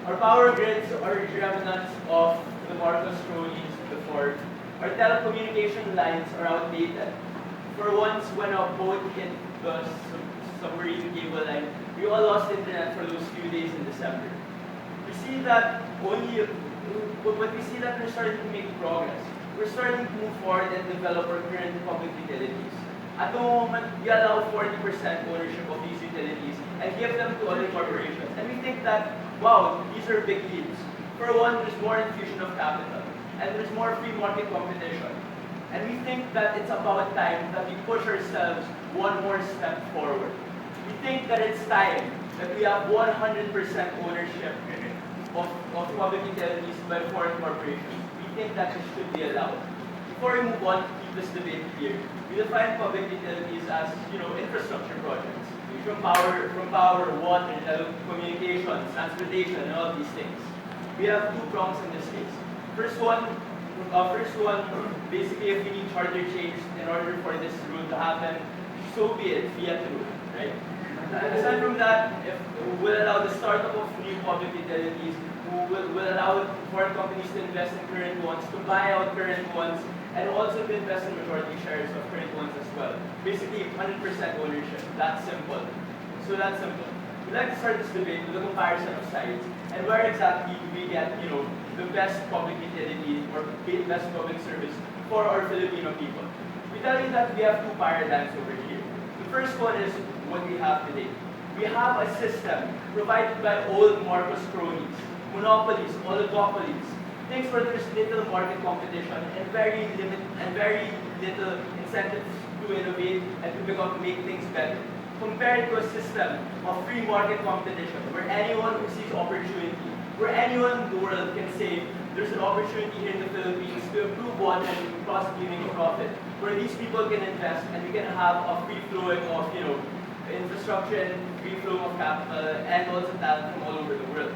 Our power grids are remnants of the Marcos cronies before. Our telecommunication lines are outdated. For once, when a boat hit the submarine cable line, we all lost internet for those few days in December. We see that but we see that we're starting to make progress. We're starting to move forward and develop our current public utilities. At the moment, we allow 40% ownership of these utilities and give them to other corporations. And we think that, wow, these are big leaps. For one, there's more infusion of capital, and there's more free market competition. And we think that it's about time that we push ourselves one more step forward. We think that it's time that we have 100% ownership of public utilities by foreign corporations. We think that it should be allowed. Before we move on to keep this debate here, we define public utilities as, infrastructure projects. From power, water, telecommunications, transportation, and all these things. We have two prongs in this case. First one, basically if we need charter change in order for this rule to happen, so be it, fiat rule, right? Aside from that, if we'll allow the startup of new public utilities, will allow foreign companies to invest in current ones, to buy out current ones, and also to invest in majority shares of current ones as well. Basically, 100% ownership. That's simple. So that's simple. We'd like to start this debate with a comparison of sides, and where exactly do we get, the best public utility or best public service for our Filipino people. We tell you that we have two paradigms over here. The first one is what we have today. We have a system provided by old Marcos cronies, monopolies, oligopolies, things where there's little market competition and very little incentives to innovate and to make things better. Compared to a system of free market competition where anyone who sees opportunity, where anyone in the world can say there's an opportunity here in the Philippines to improve water and possibly make a profit, where these people can invest and we can have a free flowing of infrastructure and free flow of capital and also talent from all over the world.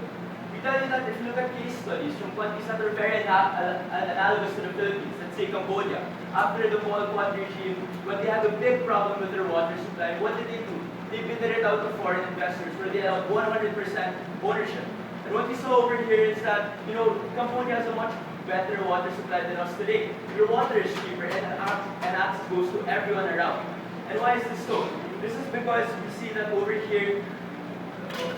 We tell you that if you look at case studies from countries that are very analogous to the Philippines, let's say Cambodia, after the Pol Pot regime, when they had a big problem with their water supply, what did they do? They bid it out to foreign investors where they allowed 100% ownership. And what we saw over here is that, Cambodia has a much better water supply than us today. Your water is cheaper and access goes to everyone around. And why is this so? This is because we see that over here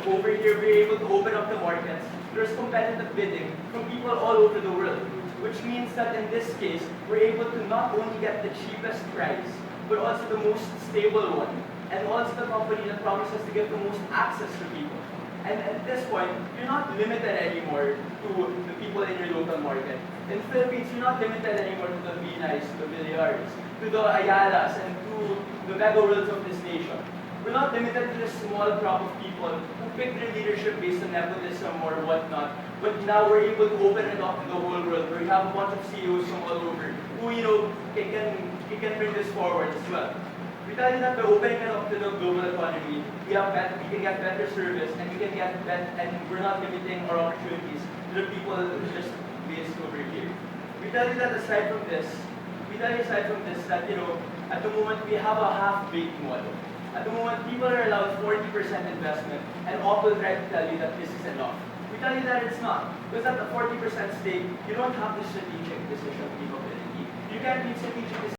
we're able to open up the markets. There's competitive bidding from people all over the world, which means that in this case, we're able to not only get the cheapest price, but also the most stable one, and also the company that promises to give the most access to people. And at this point, you're not limited anymore to the people in your local market. In the Philippines, you're not limited anymore to the Binais, to the Villars, to the Ayalas, and to the mega worlds of this nation. We're not limited to the small crop of people who pick their leadership based on nepotism or whatnot. But now we're able to open it up to the whole world, where we have a bunch of CEOs from all over who, can bring this forward as well. We tell you that by opening it up to the global economy, we can get better service, and and we're not limiting our opportunities to the people just based over here. We tell you that aside from this, that at the moment we have a half-baked model. At the moment, people are allowed 40% investment, and all will try to tell you that this is enough. We tell you that it's not. Because at the 40% stake, you don't have the strategic decision capability. You can't make strategic decisions.